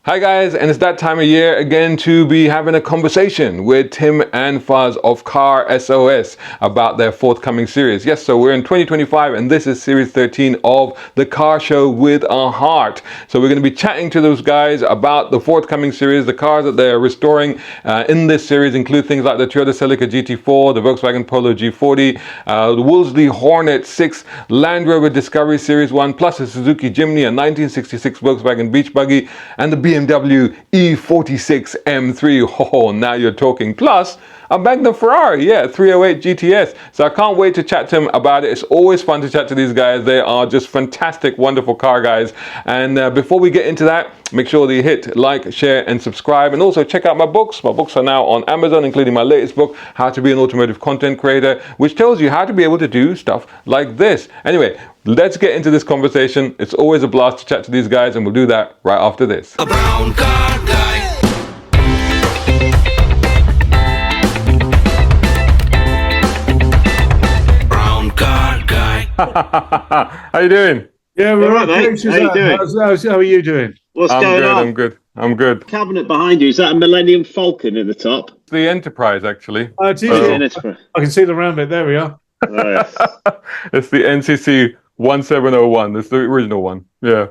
Hi guys, and it's that time of year again to be having a conversation with Tim and Fuzz of Car S.O.S about their forthcoming series. Yes, so we're in 2025 and this is series 13 of the car show with a heart. So we're going to be chatting to those guys about the forthcoming series. The cars that they're restoring in this series include things like the Toyota Celica GT4, the Volkswagen Polo G40, the Wolseley Hornet 6, Land Rover Discovery Series 1, plus a Suzuki Jimny, a 1966 Volkswagen Beach Buggy, and the BMW E46 M3. Oh, now you're talking. Plus a Magnum Ferrari, 308 GTS. So I can't wait to chat to him about it. It's always fun to chat to these guys. They are just fantastic, wonderful car guys. And before we get into that, make sure that you hit like, share, and subscribe. And also check out my books. My books are now on Amazon, including my latest book, How to Be an Automotive Content Creator, which tells you how to be able to do stuff like this. Anyway, let's get into this conversation. It's always a blast to chat to these guys, and we'll do that right after this. A brown car guy. Brown car guy. How you doing? Yeah, we're right, mate. How you doing? How are you doing? What's going on? I'm good. Cabinet behind you, is that a Millennium Falcon at the top? The Enterprise, actually. Oh, it's easy. I can see the round bit. There we are. Oh, yes. It's the NCC 1701. It's the original one. Yeah.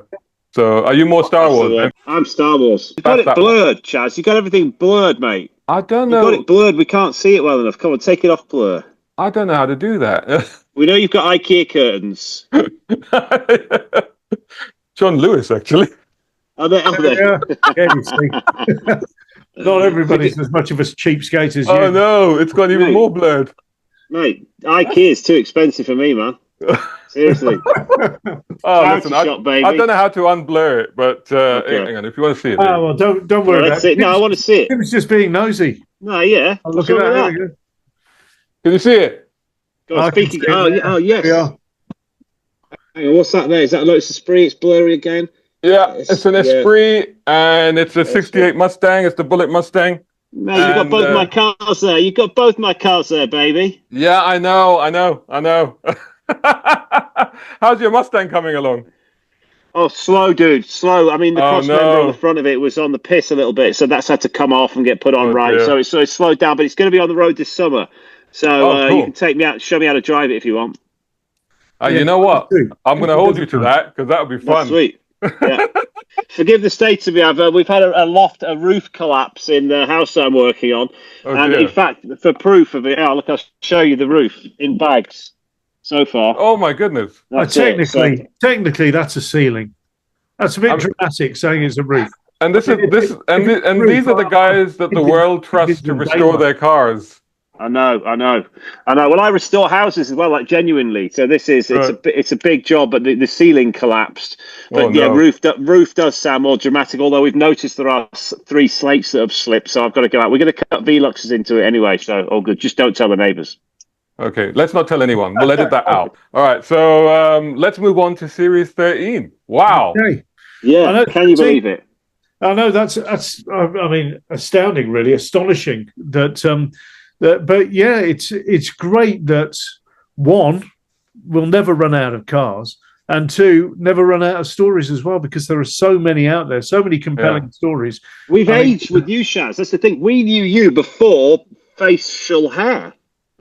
So, are you more Star Wars? I'm Star Wars. You got it blurred, Chaz. You got everything blurred, mate. I don't You know. got it blurred. We can't see it well enough. Come on, take it off blur. I don't know how to do that. We know you've got IKEA curtains. John Lewis, actually. Are they? Yeah, you see. Not everybody's as much of a cheapskate as you. Oh no, it's got even more blurred. Mate, IKEA's too expensive for me, man. Seriously. Oh, listen, shop, baby. I don't know how to unblur it, but Okay. hang on, if you want to see it. Oh, well, don't worry about it. No, I want to see it. It was just being nosy. No, yeah. Oh, look at that. There we go. Can you see it? Go on, I can speaking. see it. Oh, yes. Yeah. Hang on, what's that there? Is that Lotus Esprit? It's blurry again. Yeah, it's an Esprit, and it's a 68 Mustang. It's the Bullet Mustang. No, you've got both my cars there. You've got both my cars there, baby. Yeah, I know. How's your Mustang coming along? Oh, slow, dude. Slow. I mean, the cross member on the front of it was on the piss a little bit, so that's had to come off and get put on right. Dear. So it's slowed down, but it's going to be on the road this summer. So cool. you can take me out, show me how to drive it if you want. You know what? I'm going to hold you to that because that would be fun. That's sweet. Yeah. Forgive the state of me. We've had a roof collapse in the house I'm working on, and dear. in fact, for proof of it, look, I'll show you the roof in bags. So far. Oh my goodness! Technically, that's a ceiling. That's a bit dramatic saying it's a roof. And these are the guys that the world trusts to restore their cars. I know. Well, I restore houses as well, like genuinely. So this is it's a big job, but the ceiling collapsed. But roof does sound more dramatic. Although we've noticed there are 3 slates that have slipped, so I've got to go out. We're going to cut Veluxes into it anyway, so all good. Just don't tell the neighbours. Okay, let's not tell anyone. We'll edit that out. All right, so let's move on to Series 13. Wow. Okay. Yeah, can you believe it? I know that's I mean, astounding, really, astonishing that. But yeah, it's great that 1, we'll never run out of cars, and 2, never run out of stories as well, because there are so many out there, so many compelling stories. We've aged with you, Shaz. That's the thing. We knew you before facial hair.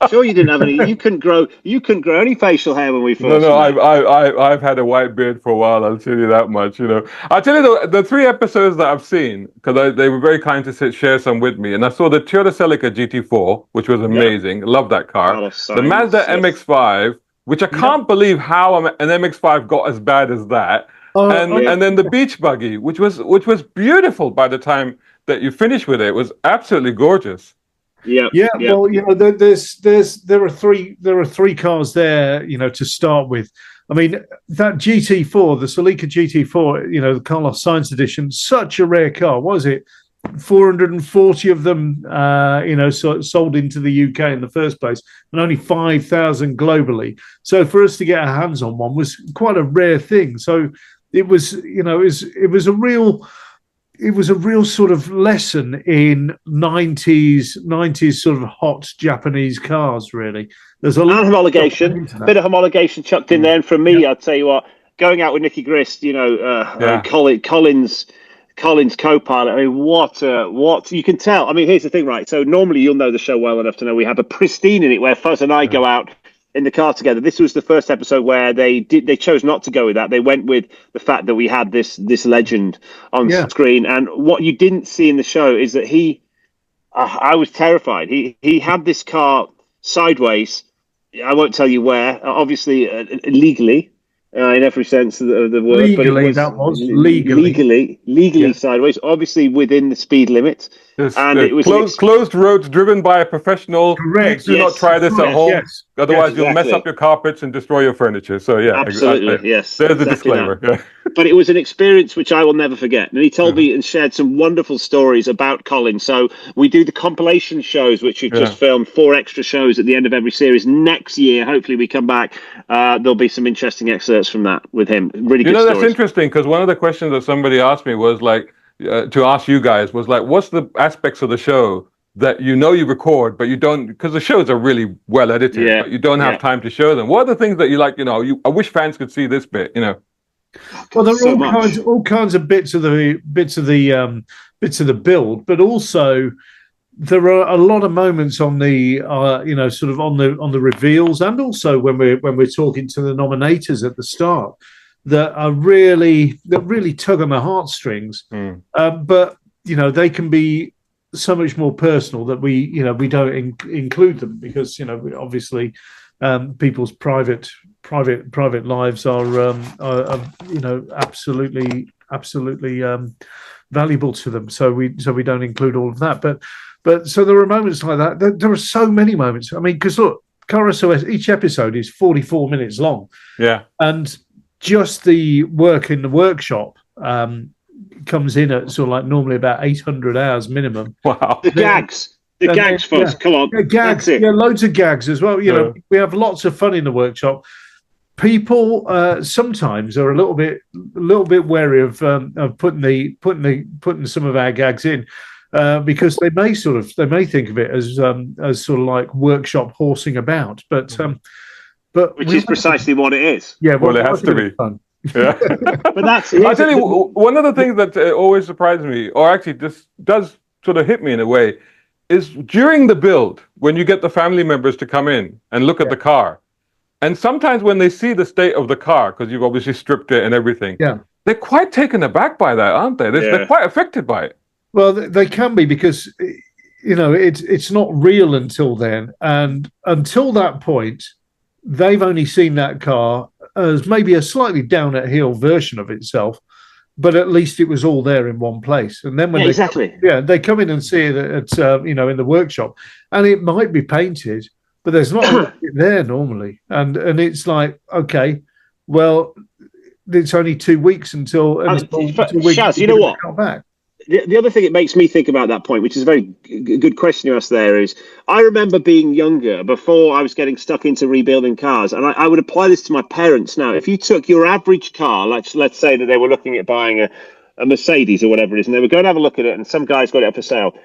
Sure, you didn't have any. You couldn't grow any facial hair when we first. No. I've had a white beard for a while. I'll tell you that much. I'll tell you the 3 episodes that I've seen, because they were very kind to share some with me, and I saw the Toyota Celica GT4, which was amazing. Yeah. Love that car. The Mazda MX-5, which I can't believe how an MX-5 got as bad as that, and then the Beach Buggy, which was beautiful by the time that you finished with it. It was absolutely gorgeous. Yeah. Well, there are three cars there, to start with. I mean, that GT4, the Celica GT4, the Carlos Sainz edition, such a rare car. What was it? 440 of them, sold into the UK in the first place, and only 5,000 globally. So for us to get our hands on one was quite a rare thing. So it was, it was a real sort of lesson in 90s sort of hot Japanese cars, really. There's a lot of homologation, bit of homologation chucked in there. And from me, I'll tell you what, going out with Nicky Grist, Collins, Colin's co-pilot. I mean, what you can tell. I mean, here's the thing, right? So normally you'll know the show well enough to know we have a pristine in it where Fuzz and I go out in the car together. This was the first episode where they chose not to go with that. They went with the fact that we had this legend on screen. And what you didn't see in the show is that I was terrified. He had this car sideways. I won't tell you where. Obviously, legally. In every sense of the word, legally, but it was legally sideways, obviously within the speed limit, and it was closed roads driven by a professional. Correct. Do not try this at home, otherwise you'll mess up your carpets and destroy your furniture. So absolutely, yes. There's the disclaimer. Yeah. But it was an experience which I will never forget. And he told me and shared some wonderful stories about Colin. So we do the compilation shows, which we've just filmed, 4 extra shows at the end of every series. Next year, hopefully we come back. There'll be some interesting excerpts from that with him. Really good stories. That's interesting, because one of the questions that somebody asked me was like, to ask you guys was like, what's the aspects of the show that you record, but you don't, because the shows are really well edited, but you don't have time to show them. What are the things that you like, I wish fans could see this bit, Well, there are all kinds of bits of the build, but also there are a lot of moments on the sort of on the reveals, and also when we're talking to the nominators at the start that really tug on the heartstrings. But they can be so much more personal that we don't include them because obviously people's private lives are absolutely valuable to them. So we don't include all of that. But so there are moments like that. There are so many moments. I mean, because look, Car S.O.S, each episode is 44 minutes long. Yeah, and just the work in the workshop comes in at sort of like normally about 800 hours minimum. Wow, the gags first. Come on, gags. Loads of gags as well. We have lots of fun in the workshop. People sometimes are a little bit wary of putting some of our gags in because they may think of it as sort of like workshop horsing about, but which is precisely what it is. Yeah, well it has to be. Fun. Yeah, but that's. I tell you, one of the things that always surprises me, or actually this does sort of hit me in a way, is during the build when you get the family members to come in and look at the car. And sometimes when they see the state of the car, because you've obviously stripped it and everything, they're quite taken aback by that, aren't they? They're quite affected by it. Well, they can be because, it's not real until then. And until that point, they've only seen that car as maybe a slightly down at heel version of itself, but at least it was all there in one place. And then when they come in and see it at in the workshop, and it might be painted, but there's not there normally, and it's like, okay, well, it's only 2 weeks until Shaz, you know what? Back. The other thing it makes me think about that point, which is a very good question you asked there, is I remember being younger before I was getting stuck into rebuilding cars, and I would apply this to my parents now. If you took your average car, let's say that they were looking at buying a Mercedes or whatever it is, and they were going to have a look at it, and some guy's got it up for sale,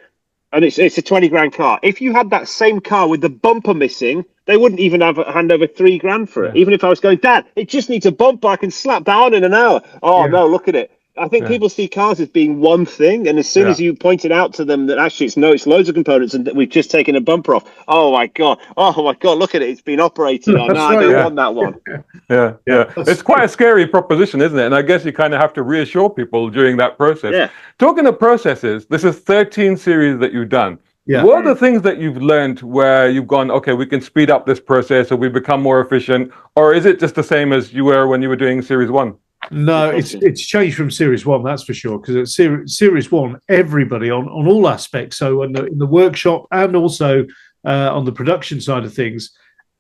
and it's a 20 grand car. If you had that same car with the bumper missing, they wouldn't even hand over $3,000 for it. Even if I was going, Dad, it just needs a bumper, I can slap that on in an hour. Oh no, look at it. I think people see cars as being one thing, and as soon as you pointed out to them that actually it's loads of components and that we've just taken a bumper off. Oh my god, look at it, it's been operated on. No, I don't want that one. Yeah. It's quite a scary proposition, isn't it? And I guess you kind of have to reassure people during that process. Yeah. Talking of processes, this is 13 series that you've done. Yeah. What are the things that you've learned where you've gone, okay, we can speed up this process or we become more efficient, or is it just the same as you were when you were doing series 1? No, it's changed from Series 1, that's for sure. Because at Series 1, everybody on all aspects, so in the workshop and also on the production side of things,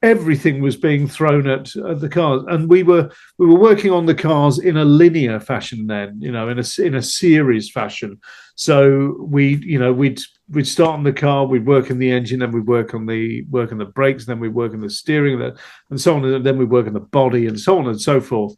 everything was being thrown at the cars, and we were working on the cars in a linear fashion then, in a series fashion. So we'd start on the car, we'd work on the engine, then we'd work on the brakes, then we'd work on the steering, and so on, and then we'd work on the body, and so on and so forth.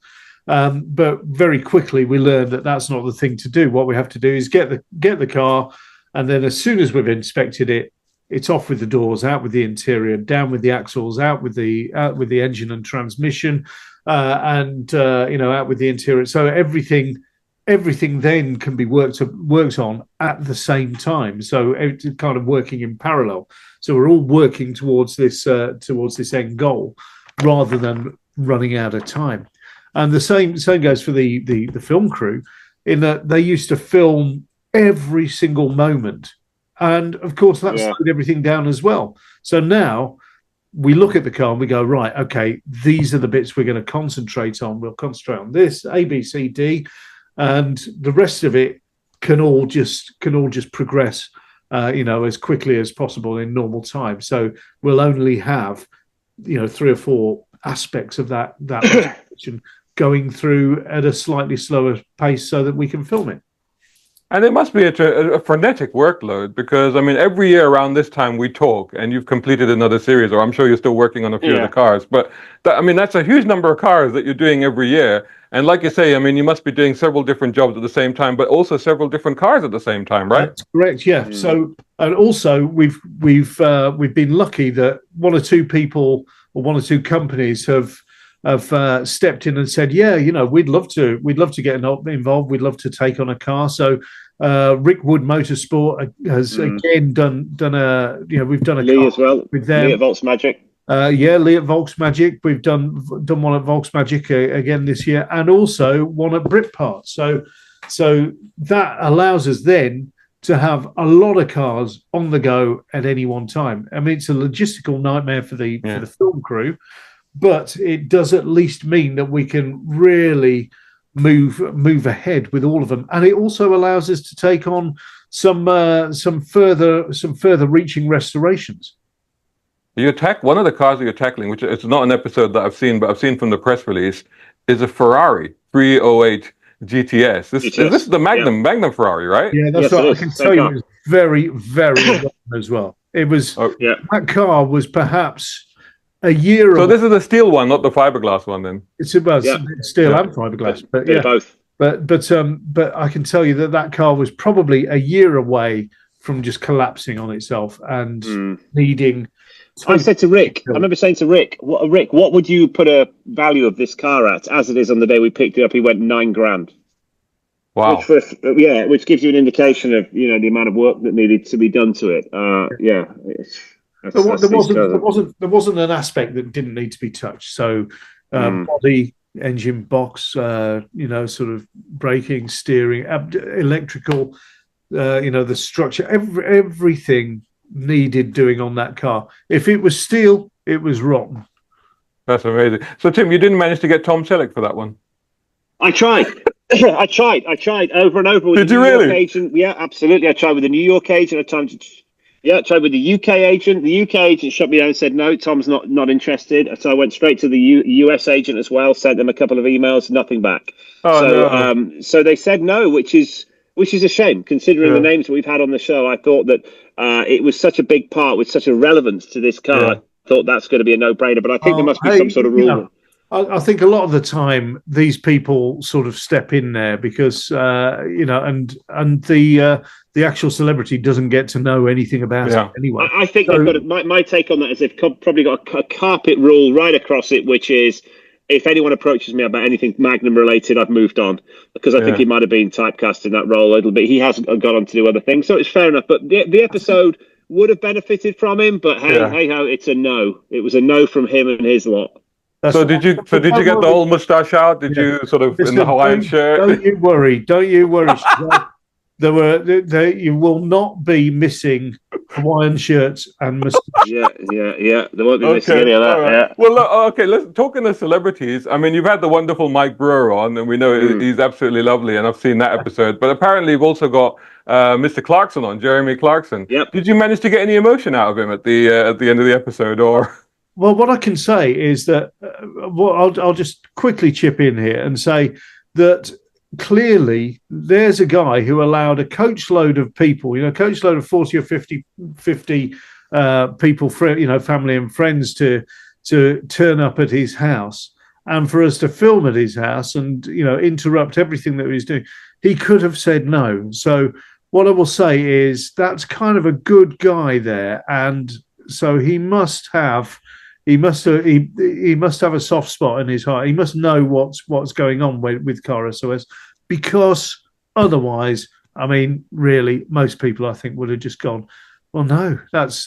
But very quickly we learned that that's not the thing to do. What we have to do is get the car, and then as soon as we've inspected it, it's off with the doors, out with the interior, down with the axles, out with the engine and transmission, and out with the interior. So everything everything then can be worked on at the same time. So it's kind of working in parallel. So we're all working towards this end goal rather than running out of time. And the same goes for the film crew, in that they used to film every single moment. And of course, that slowed everything down as well. So now we look at the car and we go, right, okay, these are the bits we're going to concentrate on. We'll concentrate on this, A, B, C, D, and the rest of it can all just progress, as quickly as possible in normal time. So we'll only have, 3 or 4 aspects of that going through at a slightly slower pace so that we can film it. And it must be a frenetic workload, because, I mean, every year around this time we talk, and you've completed another series, or I'm sure you're still working on a few of the cars. But, that's a huge number of cars that you're doing every year. And like you say, I mean, you must be doing several different jobs at the same time, but also several different cars at the same time, right? That's correct, yeah. So, and also we've been lucky that one or two people or one or two companies have stepped in and said, we'd love to get involved. We'd love to take on a car. So Rick Wood Motorsport has again done we've done a Lee car as well with them. Lee at Volksmagic. Lee at Volksmagic. We've done one at Volksmagic again this year, and also one at Britpart. So that allows us then to have a lot of cars on the go at any one time. I mean, it's a logistical nightmare for the film crew, but it does at least mean that we can really move ahead with all of them, and it also allows us to take on some further reaching restorations. One of the cars that you're tackling, which it's not an episode that I've seen, but I've seen from the press release, is a Ferrari 308 GTS. This is the Magnum Ferrari, right? Yeah, that's right. I can tell you, it was very, very well as well. It was that car was perhaps a year. So this is the steel one, not the fiberglass one, then. It's about steel and fiberglass, but both. But I can tell you that car was probably a year away from just collapsing on itself and needing. I said to Rick, I remember saying to Rick, what would you put a value of this car at? As it is on the day we picked it up, he went $9,000. Wow. Which gives you an indication of the amount of work that needed to be done to it. There wasn't an aspect that didn't need to be touched. So body, engine box, sort of braking, steering, electrical, the structure, everything needed doing on that car. If it was steel, it was rotten. That's amazing. So Tim, you didn't manage to get Tom Selleck for that one? I tried. I tried over and over with Did the you New really? York agent. Yeah, absolutely. I tried with the New York agent. I tried with the UK agent. The UK agent shut me down and said, no, Tom's not interested. So I went straight to the US agent as well, sent them a couple of emails, nothing back. So they said no, which is a shame, considering the names we've had on the show. I thought that it was such a big part with such a relevance to this car. I thought that's going to be a no-brainer, but I think there must be some sort of rule. I think a lot of the time these people sort of step in there because and the actual celebrity doesn't get to know anything about it anyway. I think they've got my take on that is they've probably got a carpet rule right across it, which is if anyone approaches me about anything Magnum related, I've moved on, because I think he might have been typecast in that role a little bit. He has gone on to do other things, so it's fair enough. But the episode would have benefited from him, but hey ho, it's a no. It was a no from him and his lot. So did you get the whole mustache out? Did you sort of in the Hawaiian shirt? Don't you worry. You will not be missing Hawaiian shirts and mustache. Yeah. There won't be missing any of that. Right. Yeah. Well, let's talk in the celebrities. I mean, you've had the wonderful Mike Brewer on, and we know he's absolutely lovely, and I've seen that episode. But apparently, you've also got Mr. Clarkson on, Jeremy Clarkson. Yep. Did you manage to get any emotion out of him at the end of the episode, or? Well, what I can say is that I'll just quickly chip in here and say that clearly there's a guy who allowed a coachload of people, coachload of 40 or 50 people, family and friends to turn up at his house, and for us to film at his house and, interrupt everything that he was doing. He could have said no. So what I will say is that's kind of a good guy there. And so he must have a soft spot in his heart. He must know what's going on with Car S.O.S. because otherwise, I mean, really, most people I think would have just gone, well, no, that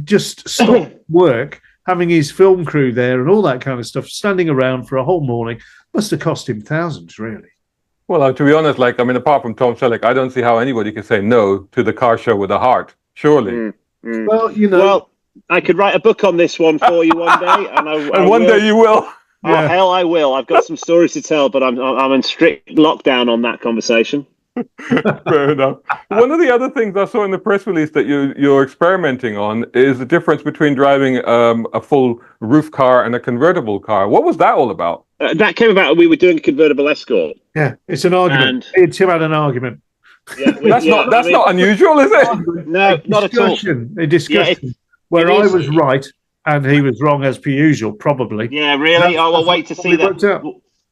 just stop work, having his film crew there and all that kind of stuff, standing around for a whole morning, must have cost him thousands, really. Well, to be honest, apart from Tom Selleck, I don't see how anybody can say no to the car show with a heart. Surely. Well, Well, I could write a book on this one for you one day, and one day you will. Oh, hell, I will. I've got some stories to tell, but I'm in strict lockdown on that conversation. Fair enough. One of the other things I saw in the press release that you're experimenting on is the difference between driving a full roof car and a convertible car. What was that all about? That came about when we were doing a convertible Escort. Yeah, it's an argument. It's about an argument. Yeah, that's not unusual, is it? No, not at all. A discussion where I was right and he was wrong as per usual, probably. Yeah, really? I will wait to see that.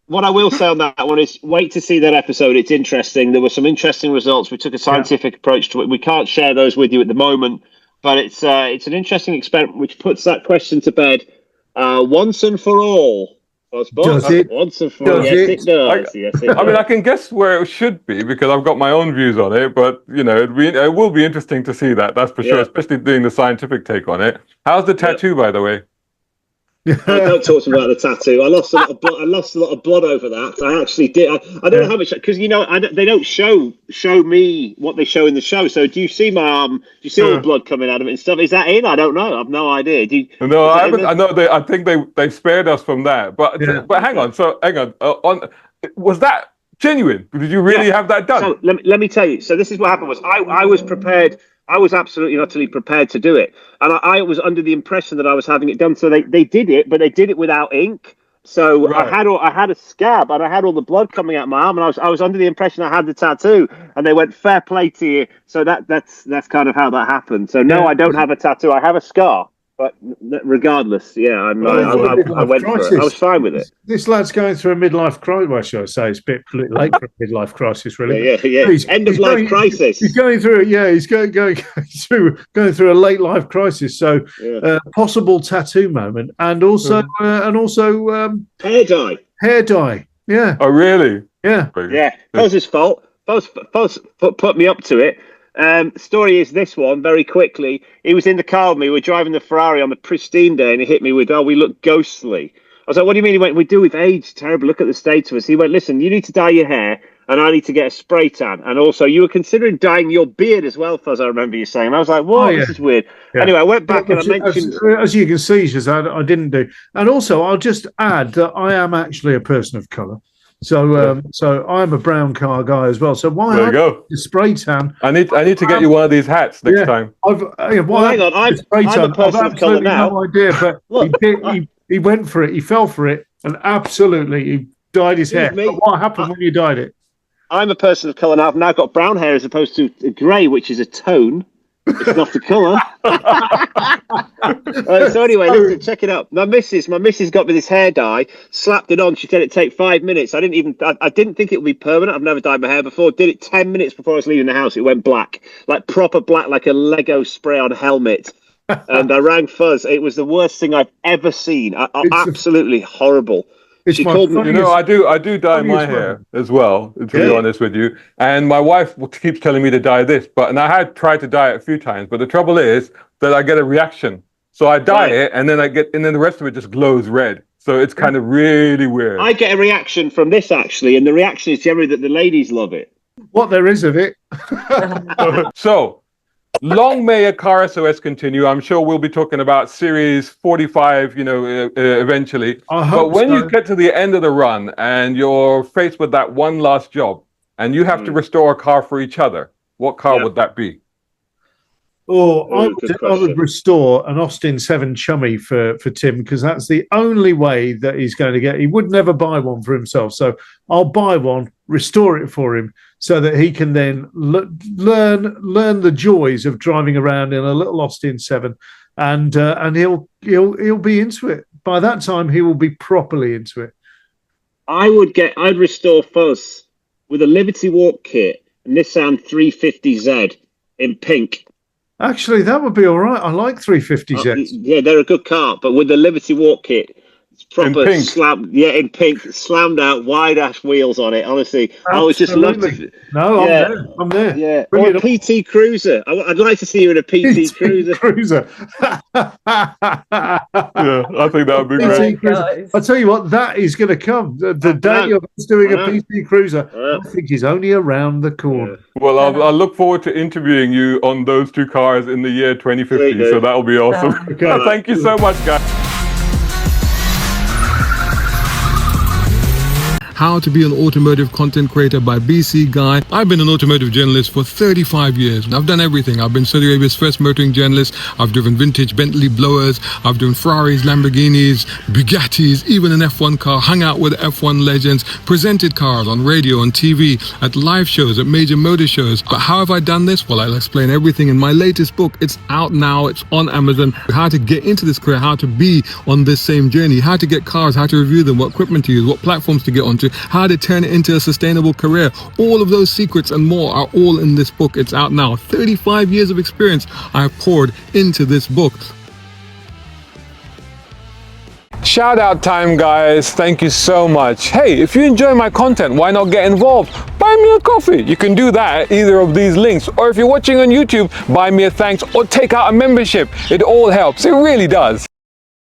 What I will say on that one is wait to see that episode. It's interesting. There were some interesting results. We took a scientific approach to it. We can't share those with you at the moment, but it's an interesting experiment which puts that question to bed once and for all. Does it? Once and for all. Yes, it does. Yes, it does. I mean, I can guess where it should be because I've got my own views on it, but it will be interesting to see that's for sure, especially doing the scientific take on it. How's the tattoo, by the way? Don't talk to me about the tattoo. I lost a lot of blood. I lost a lot of blood over that. I actually did. I don't know how much because they don't show me what they show in the show. So do you see my arm? Do you see all the blood coming out of it and stuff? Is that in? I don't know. I've no idea. No, I haven't. I know. I think they spared us from that. But hang on. So hang on. Was that genuine? Did you really have that done? So let me tell you. So this is what happened. I was prepared. I was absolutely and utterly prepared to do it. And I was under the impression that I was having it done. So they did it, but they did it without ink. So I had a scab and I had all the blood coming out of my arm, and I was under the impression I had the tattoo. And they went, fair play to you. So that's kind of how that happened. So no, I don't have a tattoo. I have a scar. But regardless, I went for it. I was fine with it. This lad's going through a midlife crisis. Well, should I say it's a bit late for a midlife crisis, really. Yeah. End of life crisis. He's going through it. Yeah, he's going through a late life crisis. So possible tattoo moment, and also hair dye. Hair dye. Yeah. Oh, really? Yeah. Yeah. Fuzz's fault. Fuzz put me up to it. Story is this one very quickly. He was in the car with me. We were driving the Ferrari on the pristine day, and he hit me with, we look ghostly. I was like, what do you mean? He went, we've aged terrible. Look at the state of us. He went, listen, you need to dye your hair, and I need to get a spray tan. And also, you were considering dyeing your beard as well, Fuzz, I remember you saying. And I was like, whoa, this is weird. Yeah. Anyway, I went back and I mentioned... As you can see, Shazad, I didn't do. And also, I'll just add that I am actually a person of colour. So I'm a brown car guy as well. So why there you go. The spray tan? I need to get you one of these hats next time. Hang on, I'm a person of colour now. No idea, but look, he went for it. He fell for it, and absolutely he dyed his hair. But what happened when you dyed it? I'm a person of colour now. I've now got brown hair as opposed to grey, which is a tone. It's not a colour. So anyway, listen, check it out. My missus got me this hair dye, slapped it on. She said it'd take 5 minutes. I didn't think it would be permanent. I've never dyed my hair before. Did it 10 minutes before I was leaving the house. It went black, like proper black, like a Lego spray on helmet. And I rang Fuzz. It was the worst thing I've ever seen. Absolutely horrible. She called me. I do dye my hair as well, to be honest with you. And my wife keeps telling me to dye this, and I had tried to dye it a few times, but the trouble is that I get a reaction. So I dye it, and then the rest of it just glows red. So it's kind of really weird. I get a reaction from this actually, and the reaction is generally that the ladies love it. What there is of it. So. Long may a Car S.O.S. continue. I'm sure we'll be talking about Series 45, eventually. But when you get to the end of the run and you're faced with that one last job and you have to restore a car for each other, what car would that be? I would restore an Austin 7 Chummy for Tim, because that's the only way that he's going to get. He would never buy one for himself. So I'll buy one, restore it for him, so that he can then learn the joys of driving around in a little Austin 7, and he'll be into it. By that time, he will be properly into it. I'd restore Fuzz with a Liberty Walk kit, a Nissan 350Z in pink. Actually, that would be all right. I like 350Z. Yeah, they're a good car, but with the Liberty Walk kit, proper pink. in pink, slammed out wide ash wheels on it. Honestly, I was just loving it. No, I'm there. Yeah, or a PT Cruiser. I'd like to see you in a PT Cruiser. Yeah, I think that would be great. I'll tell you what, that is going to come. The day of us doing a PT Cruiser, I think is only around the corner. Well, I'll look forward to interviewing you on those two cars in the year 2050. So that'll be awesome. Okay. Thank you so much, guys. How to be an automotive content creator by BC Guy. I've been an automotive journalist for 35 years. I've done everything. I've been Saudi Arabia's first motoring journalist. I've driven vintage Bentley blowers. I've driven Ferraris, Lamborghinis, Bugattis, even an F1 car, hung out with F1 legends, presented cars on radio and TV, at live shows, at major motor shows. But how have I done this? Well, I'll explain everything in my latest book. It's out now. It's on Amazon. How to get into this career, how to be on this same journey, how to get cars, how to review them, what equipment to use, what platforms to get onto, how to turn it into a sustainable career. All of those secrets and more are all in this book. It's out now. 35 years of experience I have poured into this book. Shout out time, guys. Thank you so much. Hey, if you enjoy my content, why not get involved? Buy me a coffee. You can do that at either of these links. Or if you're watching on YouTube, buy me a thanks or take out a membership. It all helps. It really does.